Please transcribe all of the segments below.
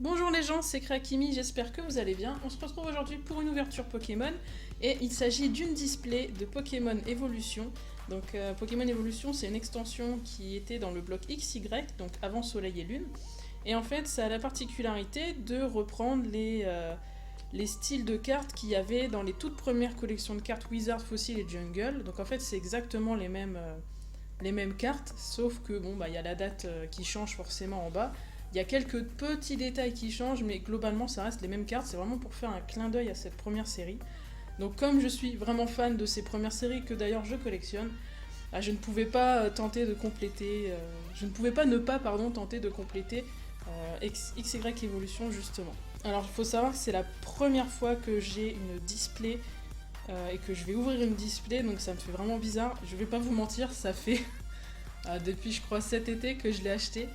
Bonjour les gens, c'est Krakimi, j'espère que vous allez bien. On se retrouve aujourd'hui pour une ouverture Pokémon et il s'agit d'une display de Pokémon Evolution. Donc Pokémon Evolution, c'est une extension qui était dans le bloc XY, donc avant Soleil et Lune. Et en fait, ça a la particularité de reprendre les styles de cartes qu'il y avait dans les toutes premières collections de cartes Wizard, Fossil et Jungle. Donc en fait, c'est exactement les mêmes cartes, sauf que bon, bah, y a la date qui change forcément en bas. Il y a quelques petits détails qui changent, mais globalement, ça reste les mêmes cartes. C'est vraiment pour faire un clin d'œil à cette première série. Donc, comme je suis vraiment fan de ces premières séries, que d'ailleurs je collectionne, je ne pouvais pas tenter de compléter. Je ne pouvais pas ne pas, pardon, tenter de compléter XY Evolution, justement. Alors, il faut savoir que c'est la première fois que j'ai une display et que je vais ouvrir une display, donc ça me fait vraiment bizarre. Je vais pas vous mentir, ça fait depuis, je crois, cet été que je l'ai acheté.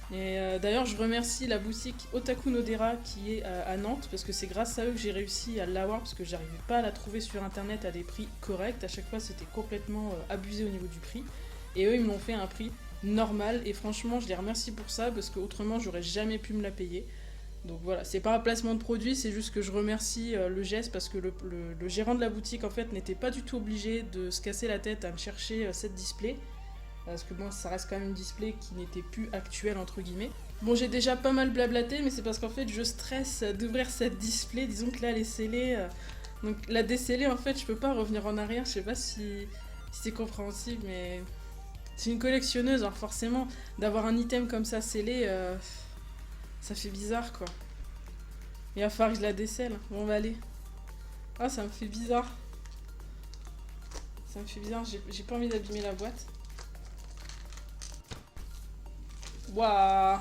Et d'ailleurs, je remercie la boutique Otaku Nodera qui est à Nantes, parce que c'est grâce à eux que j'ai réussi à l'avoir, parce que j'arrivais pas à la trouver sur internet à des prix corrects. À chaque fois, c'était complètement abusé au niveau du prix. Et eux, ils m'ont fait un prix normal, et franchement, je les remercie pour ça, parce qu'autrement, j'aurais jamais pu me la payer. Donc voilà, c'est pas un placement de produit, c'est juste que je remercie le geste, parce que le gérant de la boutique, en fait, n'était pas du tout obligé de se casser la tête à me chercher cette display. Parce que bon, ça reste quand même une display qui n'était plus actuelle entre guillemets. Bon, j'ai déjà pas mal blablaté, mais c'est parce qu'en fait je stresse d'ouvrir cette display. Disons que là elle est scellée. Donc la déceller, en fait, je peux pas revenir en arrière. Je sais pas si c'est compréhensible, mais c'est une collectionneuse, alors forcément d'avoir un item comme ça scellé, ça fait bizarre quoi. Il va falloir que je la décèle. Bon, on va aller. Ah, ça me fait bizarre. Ça me fait bizarre, j'ai pas envie d'abîmer la boîte. Waouh,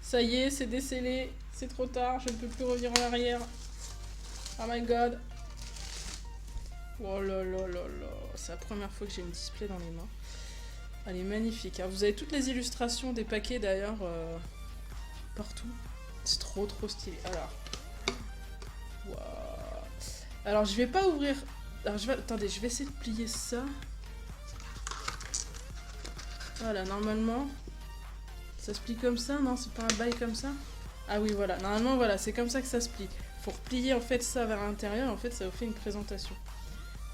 ça y est, c'est décellé, c'est trop tard, je ne peux plus revenir en arrière. Oh my god. Oh là là là là, c'est la première fois que j'ai une display dans les mains. Elle est magnifique, hein. Vous avez toutes les illustrations des paquets d'ailleurs partout. C'est trop stylé. Alors, waouh. Alors je vais pas ouvrir. Alors attendez, je vais essayer de plier ça. Voilà, normalement. Ça se plie comme ça, non? C'est pas un bail comme ça? Ah oui, voilà. Normalement, voilà, c'est comme ça que ça se plie. Faut replier en fait ça vers l'intérieur, en fait ça vous fait une présentation.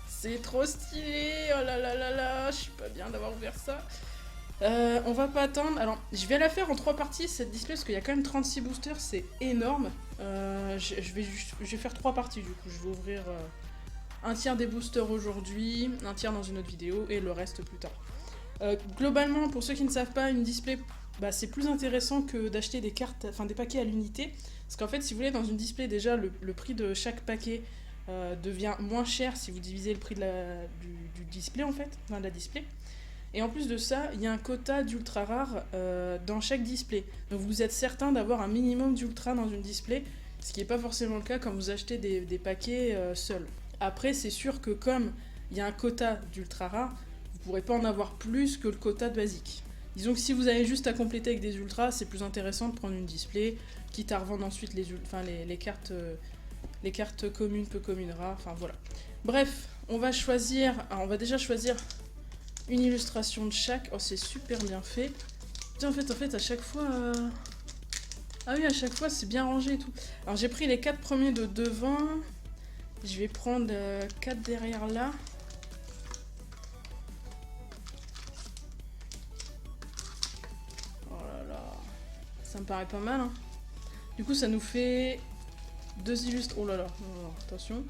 C'est trop stylé. Oh là là là là, je suis pas bien d'avoir ouvert ça. On va pas attendre. Alors, je vais la faire en 3 parties cette display parce qu'il y a quand même 36 boosters, c'est énorme. Je vais faire 3 parties du coup. Je vais ouvrir un tiers des boosters aujourd'hui, un tiers dans une autre vidéo et le reste plus tard. Globalement, pour ceux qui ne savent pas, une display, bah, c'est plus intéressant que d'acheter des cartes, enfin des paquets à l'unité. Parce qu'en fait, si vous voulez, dans une display, déjà, le prix de chaque paquet devient moins cher si vous divisez le prix du display, en fait, enfin de la display. Et en plus de ça, il y a un quota d'ultra rares dans chaque display. Donc vous êtes certain d'avoir un minimum d'ultra dans une display, ce qui n'est pas forcément le cas quand vous achetez des paquets seuls. Après, c'est sûr que comme il y a un quota d'ultra rares, vous pourrez pas en avoir plus que le quota de basique. Disons que si vous avez juste à compléter avec des ultras, c'est plus intéressant de prendre une display, quitte à revendre ensuite les cartes communes, peu communes, rares, enfin voilà. Bref, on va choisir, alors on va déjà choisir une illustration de chaque. Oh, c'est super bien fait. Putain, en fait, à chaque fois... Ah oui, à chaque fois, c'est bien rangé et tout. Alors j'ai pris les 4 premiers de devant. Je vais prendre 4 derrière là. Ça me paraît pas mal, hein. Du coup, ça nous fait 2 illustrations. Oh là là, attention.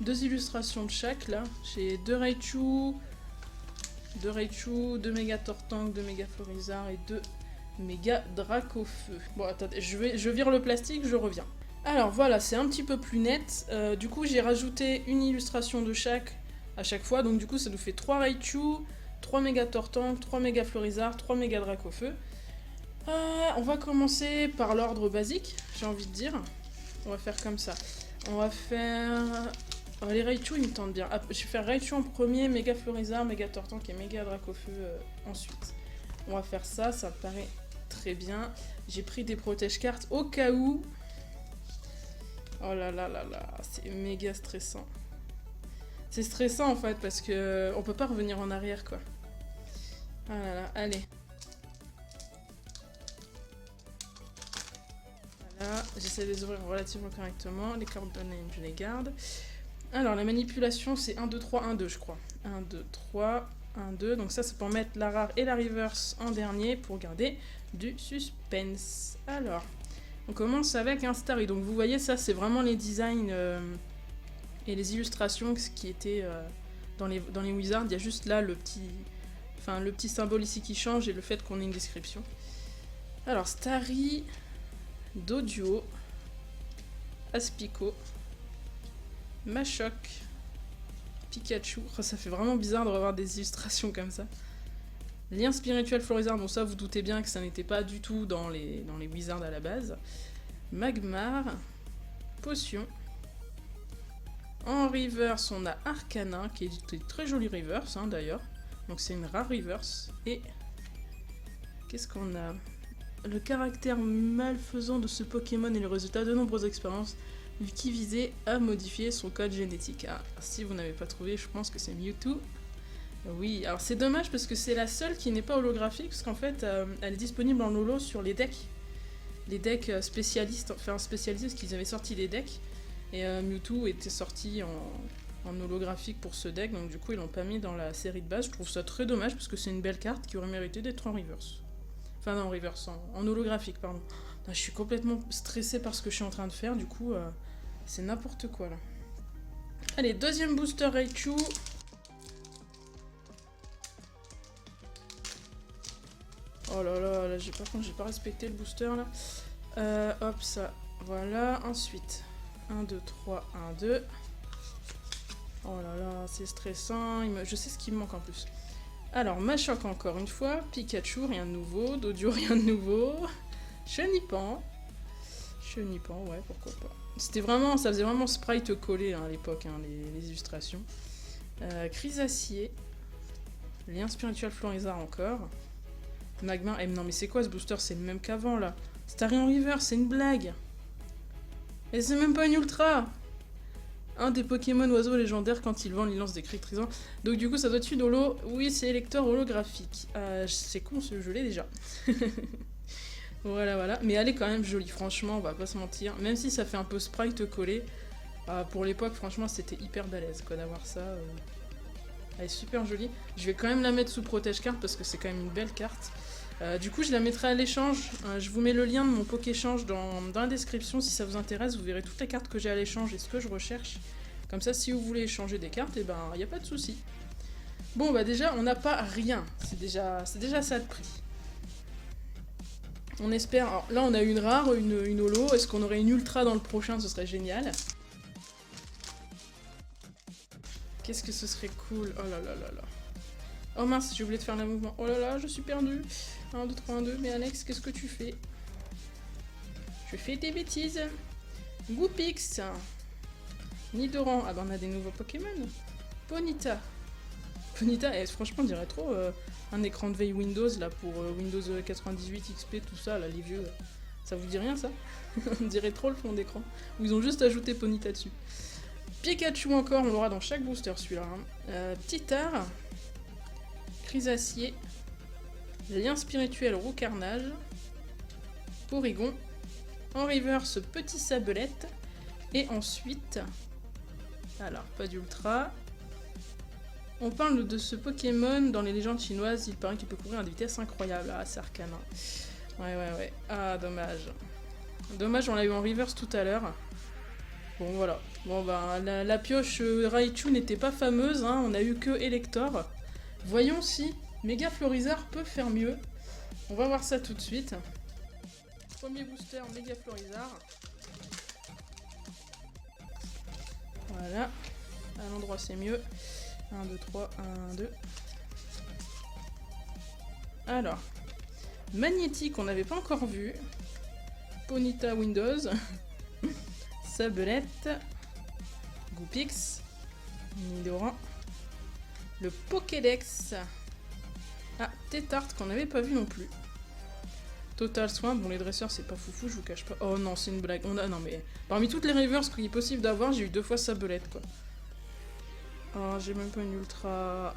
2 illustrations de chaque, là. J'ai 2 Raichu, 2 méga Tortank, 2 méga Florizard et 2 méga Dracofeu. Bon, attendez, je vire le plastique, je reviens. Alors voilà, c'est un petit peu plus net. Du coup, j'ai rajouté une illustration de chaque à chaque fois. Donc du coup, ça nous fait 3 Raichu, 3 méga Tortank, 3 méga Florizard, 3 méga Dracofeu. On va commencer par l'ordre basique, j'ai envie de dire. On va faire comme ça. On va faire... les Raichu, ils me tentent bien. Je vais faire Raichu en premier, méga Florizard, méga Tortank et méga Dracofeu ensuite. On va faire ça, ça me paraît très bien. J'ai pris des protège-cartes au cas où. Oh là là là là, c'est méga stressant. C'est stressant en fait parce que on peut pas revenir en arrière quoi. Ah là là, allez. Là, j'essaie de les ouvrir relativement correctement. Les coordonnées, je les garde. Alors, la manipulation, c'est 1, 2, 3, 1, 2, je crois. 1, 2, 3, 1, 2. Donc ça, c'est pour mettre la rare et la reverse en dernier pour garder du suspense. Alors, on commence avec un Starry. Donc vous voyez, ça, c'est vraiment les designs et les illustrations qui étaient dans les Wizards. Il y a juste là le petit symbole ici qui change et le fait qu'on ait une description. Alors, Starry, Doduo, Aspico, Machoc, Pikachu. Oh, ça fait vraiment bizarre de revoir des illustrations comme ça. Lien spirituel Florizard, bon ça vous doutez bien que ça n'était pas du tout dans les Wizards à la base. Magmar, Potion. En reverse, on a Arcanin, qui est une très jolie reverse hein, d'ailleurs. Donc c'est une rare reverse. Et qu'est-ce qu'on a? Le caractère malfaisant de ce Pokémon est le résultat de nombreuses expériences qui visaient à modifier son code génétique. Ah, si vous n'avez pas trouvé, je pense que c'est Mewtwo. Oui, alors c'est dommage parce que c'est la seule qui n'est pas holographique, parce qu'en fait, elle est disponible en holo sur les decks. Les decks spécialistes, enfin spécialisés, parce qu'ils avaient sorti des decks. Et Mewtwo était sorti en holographique pour ce deck, donc du coup ils l'ont pas mis dans la série de base. Je trouve ça très dommage, parce que c'est une belle carte qui aurait mérité d'être en reverse. Enfin non, en reverse, en holographique, pardon. Je suis complètement stressée par ce que je suis en train de faire, du coup, c'est n'importe quoi là. Allez, deuxième booster Raichu. Oh là là, là par contre j'ai pas respecté le booster là. Hop, ça, voilà, ensuite 1, 2, 3, 1, 2. Oh là là, c'est stressant, je sais ce qui me manque en plus. Alors, Machoc encore une fois, Pikachu, rien de nouveau, Doduo, rien de nouveau, Chenipan, ouais, pourquoi pas. C'était vraiment, ça faisait vraiment sprite collé hein, à l'époque, hein, les illustrations. Chrysacier, Lien spirituel Florizard encore. Magmar, non mais c'est quoi ce booster? C'est le même qu'avant là. Starry en River, c'est une blague. Et c'est même pas une ultra. Un des Pokémon oiseaux légendaires quand il vend, il lance des cris trisants. Donc du coup ça doit être une holo. Oui, c'est lecteur holographique. C'est con ce jeu, l'ai déjà. Voilà. Mais elle est quand même jolie, franchement, on va pas se mentir. Même si ça fait un peu sprite collé. Pour l'époque, franchement, c'était hyper balèze quoi d'avoir ça. Elle est super jolie. Je vais quand même la mettre sous protège carte parce que c'est quand même une belle carte. Du coup, je la mettrai à l'échange. Je vous mets le lien de mon Pokéchange dans la description si ça vous intéresse. Vous verrez toutes les cartes que j'ai à l'échange et ce que je recherche. Comme ça, si vous voulez échanger des cartes, et ben, il n'y a pas de souci. Bon, bah déjà, on n'a pas rien. C'est déjà ça de prix. On espère... Alors, là, on a une rare, une holo. Est-ce qu'on aurait une ultra dans le prochain? Ce serait génial. Qu'est-ce que ce serait cool. Oh là là là là. Oh mince, j'ai oublié de faire le mouvement. Oh là là, je suis perdue. 1, 2, 3, 1, 2. Mais Alex, qu'est-ce que tu fais? Je fais des bêtises. Goopix. Nidoran. Ah bah on a des nouveaux Pokémon. Ponyta. Ponyta, franchement, on dirait trop un écran de veille Windows, là, pour Windows 98, XP, tout ça, là, les vieux. Ça vous dit rien, ça? On dirait trop le fond d'écran. Ou ils ont juste ajouté Ponyta dessus. Pikachu encore, on l'aura dans chaque booster, celui-là. Hein. Titare. Chrysacier, Lien spirituel Roux Carnage, Porygon, en reverse Petit Sabelette, et ensuite, alors pas d'ultra, on parle de ce Pokémon dans les légendes chinoises, il paraît qu'il peut courir à des vitesses incroyables. Ah, c'est Arcanin. Ouais. Ah, dommage. Dommage, on l'a eu en reverse tout à l'heure. Bon, voilà. Bon, bah, la pioche Raichu n'était pas fameuse, hein, on a eu que Elector. Voyons si Mega Florizard peut faire mieux. On va voir ça tout de suite. Premier booster Mega Florizard. Voilà. À l'endroit c'est mieux. 1, 2, 3, 1, 2. Alors. Magnétique, on n'avait pas encore vu. Ponyta Windows. Sablette. Goopix. Nidoran. Le Pokédex. Ah, Tétarte qu'on n'avait pas vu non plus. Total Soin, bon les dresseurs c'est pas foufou, je vous cache pas. Oh non, c'est une blague. Non mais parmi toutes les reverses qu'il est possible d'avoir, j'ai eu 2 fois Sablette quoi. Oh, j'ai même pas une ultra.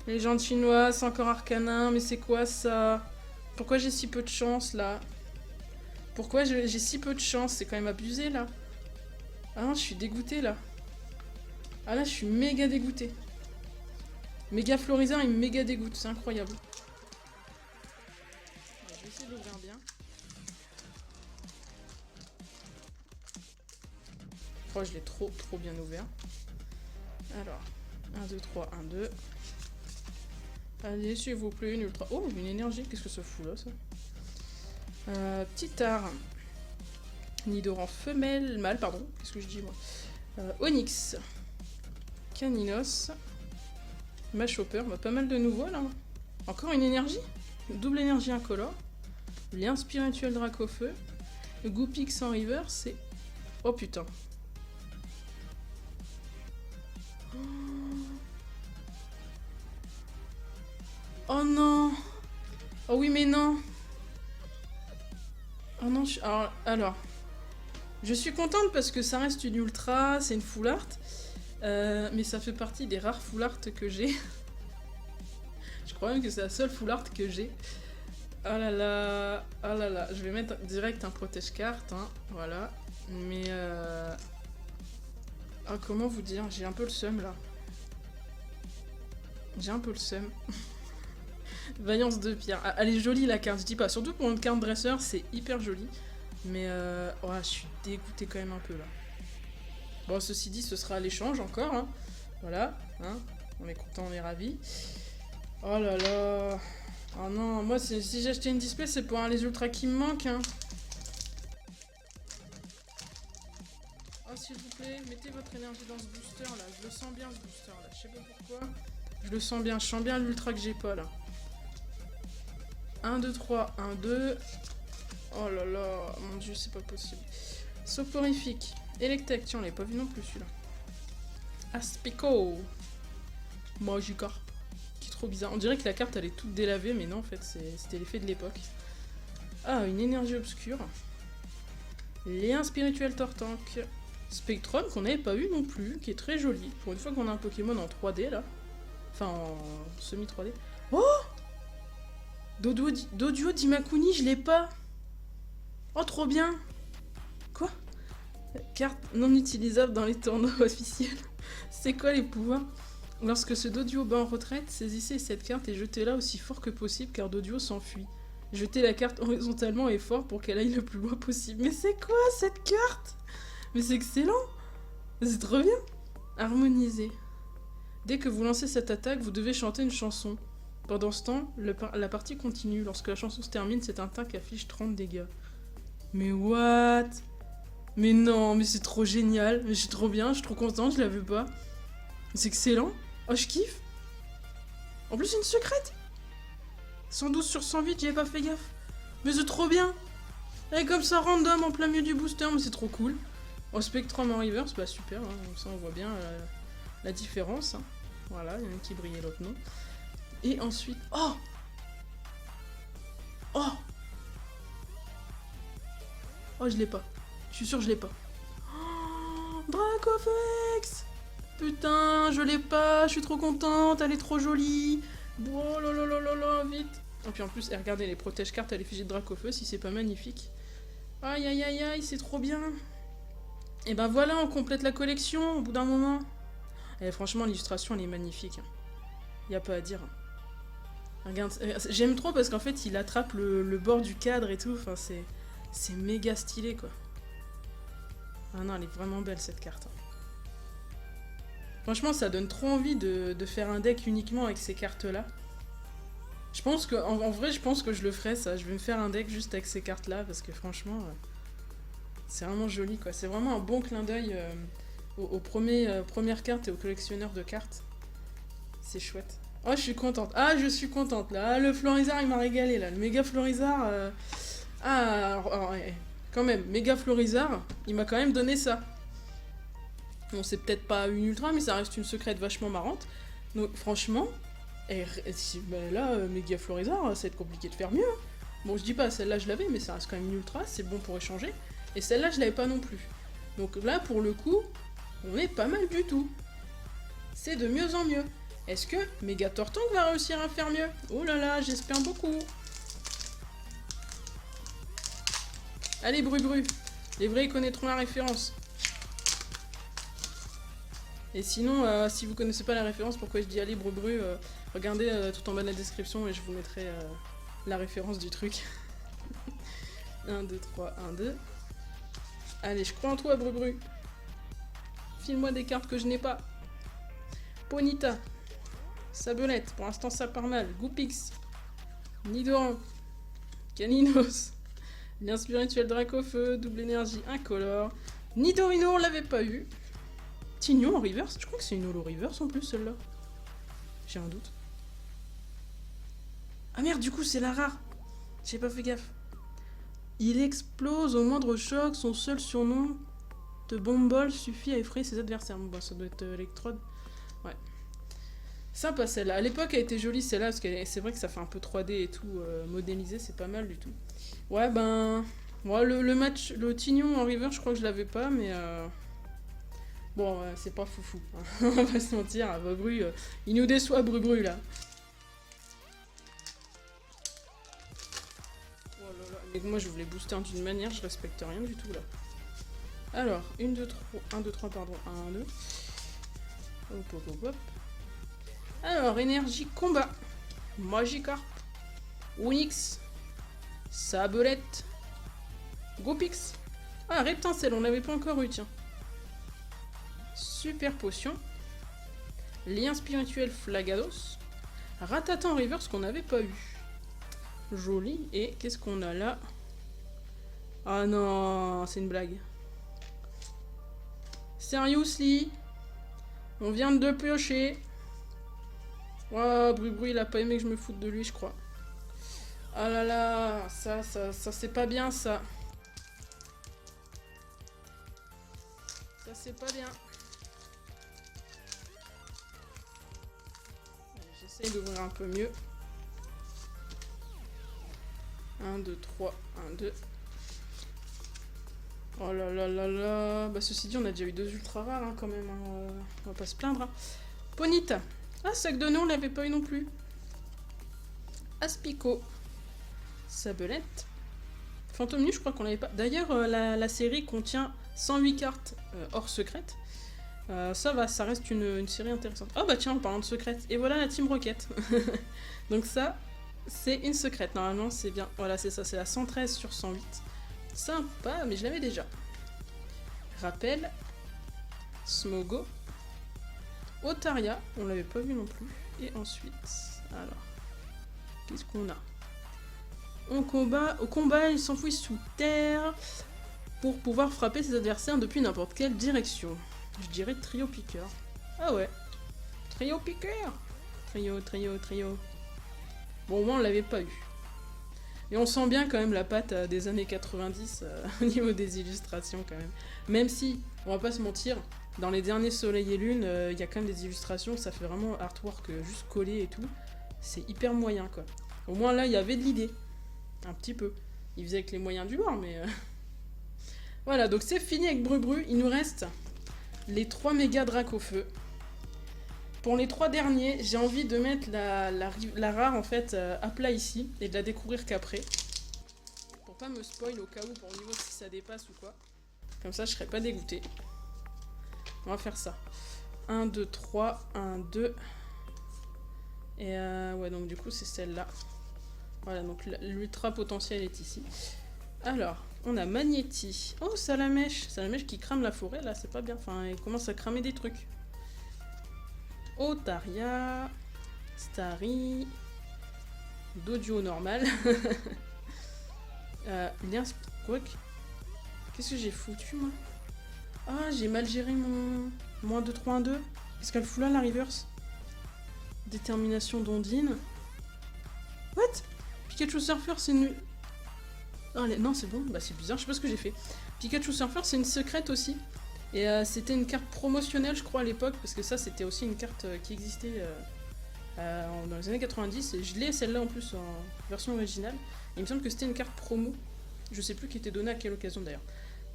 Légende chinoise, encore Arcanin, mais c'est quoi ça? Pourquoi j'ai si peu de chance là? Pourquoi j'ai si peu de chance? C'est quand même abusé, là. Ah non, je suis dégoûtée, là. Ah là, je suis méga dégoûtée. Méga Florizard, il me méga dégoûte. C'est incroyable. Je vais essayer de l'ouvrir bien. Je crois que je l'ai trop bien ouvert. Alors, 1, 2, 3, 1, 2. Allez, s'il vous plaît, une ultra... Oh, une énergie, qu'est-ce que ça fout là, ça? Petit art. Nidoran femelle... Mâle, pardon. Qu'est-ce que je dis, moi? Onyx. Caninos. Machopper. Bah, pas mal de nouveaux, là. Encore une énergie. Double énergie incolore. Lien spirituel Dracofeu. Goopix en river, c'est... Oh, putain. Oh non. Oh oui, mais non. Oh non, alors, je suis contente parce que ça reste une ultra, c'est une full art. Mais ça fait partie des rares full art que j'ai. Je crois même que c'est la seule full art que j'ai. Oh là là. Oh là là. Je vais mettre direct un protège-carte. Hein, voilà. Mais... Ah, comment vous dire? J'ai un peu le seum là. J'ai un peu le seum. Vaillance de pierre. Ah, elle est jolie la carte, je dis pas. Surtout pour une carte dresseur, c'est hyper joli. Mais oh, je suis dégoûtée quand même un peu là. Bon, ceci dit, ce sera à l'échange encore. Hein. Voilà. Hein. On est content, on est ravis. Oh là là. Oh non, moi si j'ai acheté une display, c'est pour un les ultras qui me manquent. Hein. Oh, s'il vous plaît, mettez votre énergie dans ce booster là. Je le sens bien ce booster là. Je sais pas pourquoi. Je le sens bien. Je sens bien l'ultra que j'ai pas là. 1, 2, 3, 1, 2. Oh là là, mon dieu, c'est pas possible. Soporifique. Electek, tiens, on l'avait pas vu non plus celui-là. Aspico. Magikarp. Qui est trop bizarre. On dirait que la carte elle est toute délavée, mais non, en fait, c'était l'effet de l'époque. Ah, une énergie obscure. Lien spirituel Tortank. Spectrum, qu'on n'avait pas eu non plus, qui est très joli. Pour une fois qu'on a un Pokémon en 3D là. Enfin, en semi 3D. Oh! Doduo Dimakuni, je l'ai pas. Oh, trop bien. Quoi? Carte non utilisable dans les tournois officiels. C'est quoi les pouvoirs? Lorsque ce Doduo bat en retraite, saisissez cette carte et jetez-la aussi fort que possible car Doduo s'enfuit. Jetez la carte horizontalement et fort pour qu'elle aille le plus loin possible. Mais c'est quoi cette carte? Mais c'est excellent. C'est trop bien. Harmoniser. Dès que vous lancez cette attaque, vous devez chanter une chanson. Pendant ce temps, la partie continue. Lorsque la chanson se termine, c'est un teint qui affiche 30 dégâts. Mais what? Mais non, mais c'est trop génial. Mais je suis trop bien, je suis trop contente, je l'avais pas. C'est excellent. Oh, je kiffe. En plus, c'est une secrète. 112 sur 108, j'y ai pas fait gaffe. Mais c'est trop bien. Elle est comme ça, random, en plein milieu du booster, mais c'est trop cool. Oh, Spectrum en reverse, bah super. Hein, comme ça, on voit bien la différence. Hein. Voilà, il y en a une qui brillait, l'autre non. Et ensuite... Oh! Oh! Oh, je l'ai pas. Je suis sûre que je l'ai pas. Oh, Dracofex! Putain, je l'ai pas. Je suis trop contente. Elle est trop jolie. Oh là là là là là, vite. Et puis en plus, regardez, les protège-cartes à l'effigie de Dracofeu, si c'est pas magnifique. Aïe aïe aïe aïe, c'est trop bien. Et ben voilà, on complète la collection au bout d'un moment. Et franchement, l'illustration, elle est magnifique. Y a pas à dire. Regarde, j'aime trop parce qu'en fait, il attrape le bord du cadre et tout. Enfin, c'est méga stylé, quoi. Ah non, elle est vraiment belle, cette carte. Franchement, ça donne trop envie de faire un deck uniquement avec ces cartes-là. Je pense que, en vrai, je pense que je le ferai, ça. Je vais me faire un deck juste avec ces cartes-là, parce que franchement, c'est vraiment joli, quoi. C'est vraiment un bon clin d'œil aux premières cartes et aux collectionneurs de cartes. C'est chouette. Oh, je suis contente. Ah, je suis contente, là. Ah, le Florizard, il m'a régalé, là. Le méga Florizard... Ah, ouais. Quand même, méga Florizard, il m'a quand même donné ça. Bon, c'est peut-être pas une ultra, mais ça reste une secrète vachement marrante. Donc, franchement, là, méga Florizard, ça va être compliqué de faire mieux. Hein. Bon, je dis pas, celle-là, je l'avais, mais ça reste quand même une ultra, c'est bon pour échanger. Et celle-là, je l'avais pas non plus. Donc là, pour le coup, on est pas mal du tout. C'est de mieux en mieux. Est-ce que Méga Tortank va réussir à faire mieux? Oh là là, j'espère beaucoup. Allez, Bru-Bru. Les vrais connaîtront la référence. Et sinon, si vous connaissez pas la référence, pourquoi je dis allez, Bru-Bru, regardez tout en bas de la description et je vous mettrai la référence du truc. 1, 2, 3, 1, 2. Allez, je crois en toi, Bru-Bru. File-moi des cartes que je n'ai pas. Ponyta. Sabelette, pour l'instant ça part mal. Goupix. Nidoran. Caninos. Lien spirituel Dracofeu. Double énergie incolore. Nidorino, on l'avait pas eu. Tignon en reverse. Je crois que c'est une holo reverse en plus celle-là. J'ai un doute. Ah merde, du coup c'est la rare. J'ai pas fait gaffe. Il explose au moindre choc. Son seul surnom de Bombol suffit à effrayer ses adversaires. Bon bah ça doit être Electrode. Ouais. Sympa celle-là. À l'époque elle était jolie celle-là parce que c'est vrai que ça fait un peu 3D et tout modélisé, c'est pas mal du tout. Ouais ben... Ouais, le match, le Tignon en river je crois que je l'avais pas mais... Bon, c'est pas foufou. Hein. On va pas se mentir, Bru, il nous déçoit Bru-Bru là. Oh là là, mais moi je voulais booster d'une manière, je respecte rien du tout là. Alors, 1, 2, 3, pardon, 1, 2. Hop, hop, hop, hop. Alors, énergie combat. Magikarp. Onix. Sabelette. Goupix. Ah, Reptincelle, on l'avait pas encore eu, tiens. Super potion. Lien spirituel Flagados. Ratata en reverse qu'on n'avait pas eu. Joli. Et qu'est-ce qu'on a là? Ah non, c'est une blague. Seriously? On vient de piocher. Ouah, Bru-Bru, il a pas aimé que je me foute de lui, je crois. Ah là là, ça c'est pas bien, ça. Ça c'est pas bien. J'essaye d'ouvrir un peu mieux. 1, 2, 3, 1, 2. Oh là là là là. Bah ceci dit, on a déjà eu 2 ultra rares hein, quand même. Hein. On va pas se plaindre. Hein. Ponyta. Ah, sac de nez, on l'avait pas eu non plus. Aspico. Sabelette. Fantôme nu, je crois qu'on l'avait pas. D'ailleurs, la série contient 108 cartes hors secrète. Ça va, ça reste une série intéressante. Oh bah tiens, en parlant de secrète. Et voilà la Team Rocket. Donc ça, c'est une secrète. Normalement, c'est bien. Voilà, c'est ça, c'est la 113 sur 108. Sympa, mais je l'avais déjà. Rappel. Smogo. Otaria, on l'avait pas vu non plus. Et ensuite, alors, qu'est-ce qu'on a? Au combat, il s'enfouit sous terre pour pouvoir frapper ses adversaires depuis n'importe quelle direction. Je dirais trio piqueur. Ah ouais, trio piqueur. Trio. Bon, au moins on l'avait pas eu. Et on sent bien quand même la patte des années 90 au niveau des illustrations quand même. Même si, on va pas se mentir, dans les derniers Soleil et Lune, il y a quand même des illustrations, ça fait vraiment artwork juste collé et tout. C'est hyper moyen quoi. Au moins là, il y avait de l'idée. Un petit peu. Il faisait avec les moyens du bord, mais... Voilà, donc c'est fini avec Bru-Bru. Il nous reste les 3 méga Dracofeu. Pour les 3 derniers, j'ai envie de mettre la rare en fait à plat ici et de la découvrir qu'après. Pour pas me spoil au cas où pour le niveau si ça dépasse ou quoi. Comme ça je serais pas dégoûté. On va faire ça. 1, 2, 3, 1, 2. Et ouais donc du coup c'est celle-là. Voilà donc l'ultra potentiel est ici. Alors, on a Magnéti. Oh Salamèche. Salamèche qui crame la forêt là, c'est pas bien. Enfin, il commence à cramer des trucs. Otaria, Starry, Dodio normal. Quoi qu'est-ce que j'ai foutu moi? Ah, j'ai mal géré mon moins 2, 3, 1, 2. Qu'est-ce qu'elle fout là la reverse? Détermination d'Ondine. What? Pikachu Surfer c'est une... Oh, non c'est bon, bah c'est bizarre, je sais pas ce que j'ai fait. Pikachu Surfer c'est une secrète aussi. Et c'était une carte promotionnelle, je crois, à l'époque, parce que ça, c'était aussi une carte qui existait dans les années 90. Et je l'ai, celle-là, en plus, en version originale. Et il me semble que c'était une carte promo. Je sais plus qui était donnée à quelle occasion, d'ailleurs.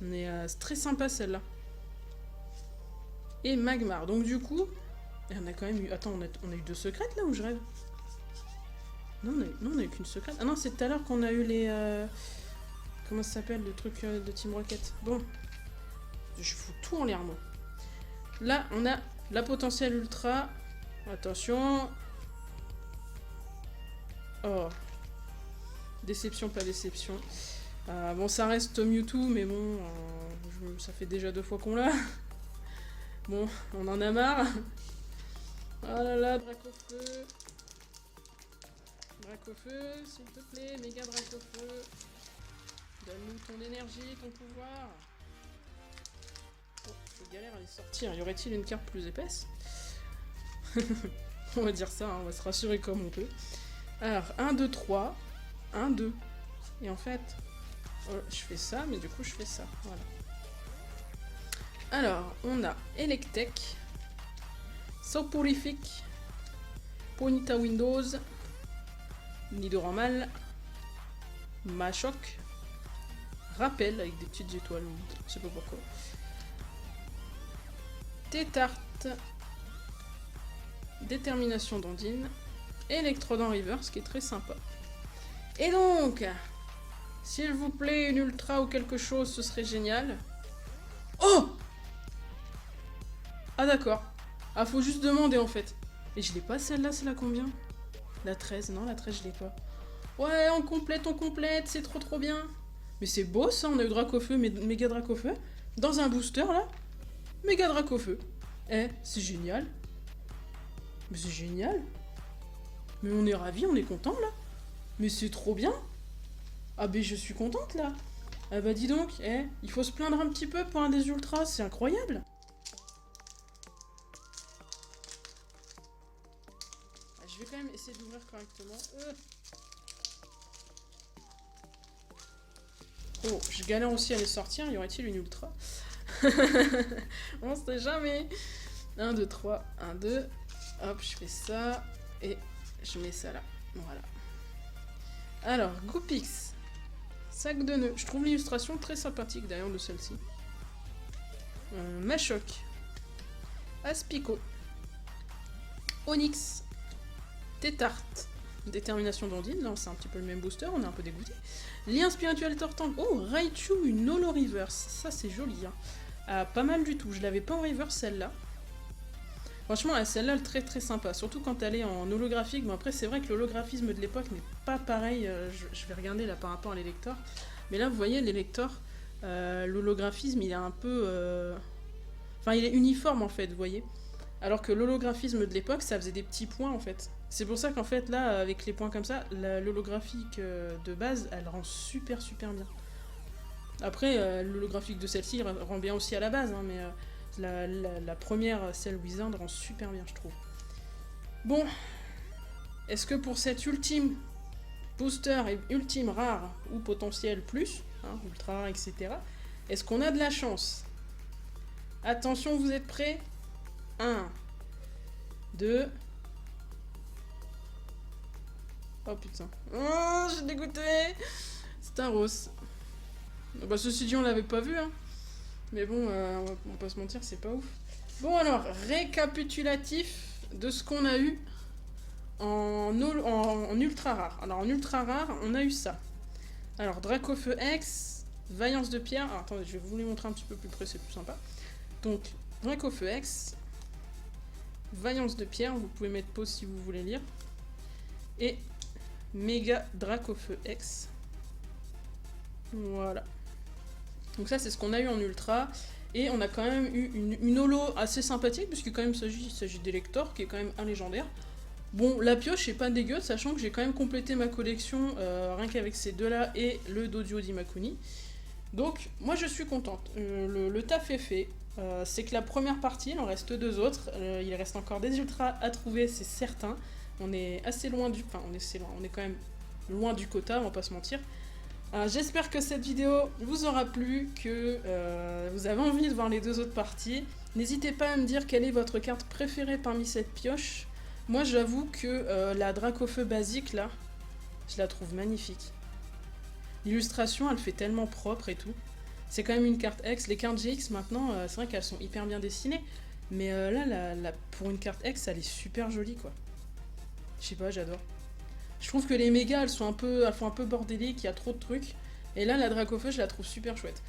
Mais c'est très sympa, celle-là. Et Magmar. Donc, du coup, on a quand même eu... Attends, on a eu 2 secrètes, là, ou je rêve? Non, on a eu qu'une secrète. Ah non, c'est tout à l'heure qu'on a eu les... Comment ça s'appelle le truc de Team Rocket? Bon, je fous tout en l'air moi. Là, on a la potentielle ultra. Attention. Oh. Déception, pas déception. Bon, ça reste Mewtwo, mais bon, ça fait déjà 2 fois qu'on l'a. Bon, on en a marre. Oh là là, Dracofeu. Dracofeu, s'il te plaît, méga Dracofeu. Donne-nous ton énergie, ton pouvoir. Oh, je galère à les sortir. Y aurait-il une carte plus épaisse? On va dire ça, hein, on va se rassurer comme on peut. Alors, 1, 2, 3. 1, 2. Et en fait, je fais ça, mais du coup, je fais ça. Voilà. Alors, on a Electek, Soporifique, Ponyta Windows, Nidoramal, Machoc, Rappel avec des petites étoiles, je sais pas pourquoi. Tétarte, Détermination d'Ondine, Electrodent Reverse qui est très sympa. Et donc, s'il vous plaît, une ultra ou quelque chose, ce serait génial. Oh! Ah d'accord. Ah, faut juste demander en fait. Et je l'ai pas celle-là, c'est la combien? La 13, non, la 13 je l'ai pas. Ouais, on complète, c'est trop bien. Mais c'est beau ça, on a eu Dracofeu, méga Dracofeu. Dans un booster là, méga Dracofeu. Eh, c'est génial. Mais c'est génial. Mais on est ravis, on est content là. Mais c'est trop bien. Ah ben je suis contente là. Ah bah dis donc, il faut se plaindre un petit peu pour un des ultras, c'est incroyable. Je vais quand même essayer d'ouvrir correctement. Oh, je galère aussi à les sortir, y aurait-il une ultra? On sait jamais. 1, 2, 3, 1, 2. Hop, je fais ça. Et je mets ça là. Voilà. Alors, Goopix. Sac de nœuds. Je trouve l'illustration très sympathique d'ailleurs de celle-ci. Machoc. Aspico. Onyx. Tétarte. Détermination d'Ondine. Non, c'est un petit peu le même booster, on est un peu dégoûté. Lien spirituel Tortangle. Oh, Raichu, une holo reverse. Ça, c'est joli. Hein. Pas mal du tout. Je l'avais pas en reverse celle-là. Franchement, celle-là, elle est très très sympa. Surtout quand elle est en holographique. Bon, après, c'est vrai que l'holographisme de l'époque n'est pas pareil. Je vais regarder là par rapport à l'élector. Mais là, vous voyez, l'élector, l'holographisme, il est un peu... Enfin, il est uniforme en fait, vous voyez. Alors que l'holographisme de l'époque, ça faisait des petits points en fait. C'est pour ça qu'en fait, là, avec les points comme ça, l'holographique de base, elle rend super bien. Après, l'holographique de celle-ci rend bien aussi à la base, hein, mais la première, celle Wizard, rend super bien, je trouve. Bon, est-ce que pour cette ultime booster et ultime rare ou potentiel plus, hein, ultra rare, etc., est-ce qu'on a de la chance? Attention, vous êtes prêts? 1, 2... Oh putain. Oh, je suis dégoûté. C'est un rose. Bah, ceci dit, on l'avait pas vu, hein. Mais bon, on va pas se mentir, c'est pas ouf. Bon, alors, récapitulatif de ce qu'on a eu en ultra rare. Alors, en ultra rare, on a eu ça. Alors, Dracofeu X, Vaillance de pierre. Alors, attendez, je vais vous les montrer un petit peu plus près, c'est plus sympa. Donc, Dracofeu X, Vaillance de pierre, vous pouvez mettre pause si vous voulez lire. Et Méga Dracofeu X. Voilà. Donc ça, c'est ce qu'on a eu en ultra. Et on a quand même eu une holo assez sympathique, puisqu'il quand même il s'agit d'Elector, qui est quand même un légendaire. Bon, la pioche est pas dégueu, sachant que j'ai quand même complété ma collection, rien qu'avec ces deux-là, et le Dodio d'Imakuni. Donc, moi je suis contente. Le taf est fait. C'est que la première partie, il en reste 2 autres. Il reste encore des ultras à trouver, c'est certain. On est assez loin du... Enfin, on est quand même loin du quota, on va pas se mentir. J'espère que cette vidéo vous aura plu, que vous avez envie de voir les 2 autres parties. N'hésitez pas à me dire quelle est votre carte préférée parmi cette pioche. Moi, j'avoue que la Dracofeu basique, là, je la trouve magnifique. L'illustration, elle fait tellement propre et tout. C'est quand même une carte X. Les cartes GX, maintenant, c'est vrai qu'elles sont hyper bien dessinées. Mais là, pour une carte X, elle est super jolie, quoi. Je sais pas, j'adore. Je trouve que les mégas, elles font un peu bordéliques, il y a trop de trucs. Et là, la Dracofeu, je la trouve super chouette.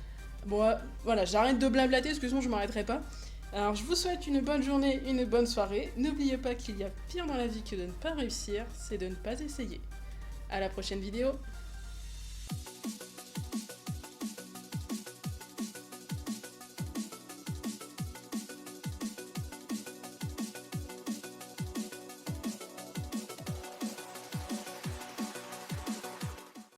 Bon, voilà, j'arrête de blablater, parce que sinon je m'arrêterai pas. Alors, je vous souhaite une bonne journée, une bonne soirée. N'oubliez pas qu'il y a pire dans la vie que de ne pas réussir, c'est de ne pas essayer. À la prochaine vidéo.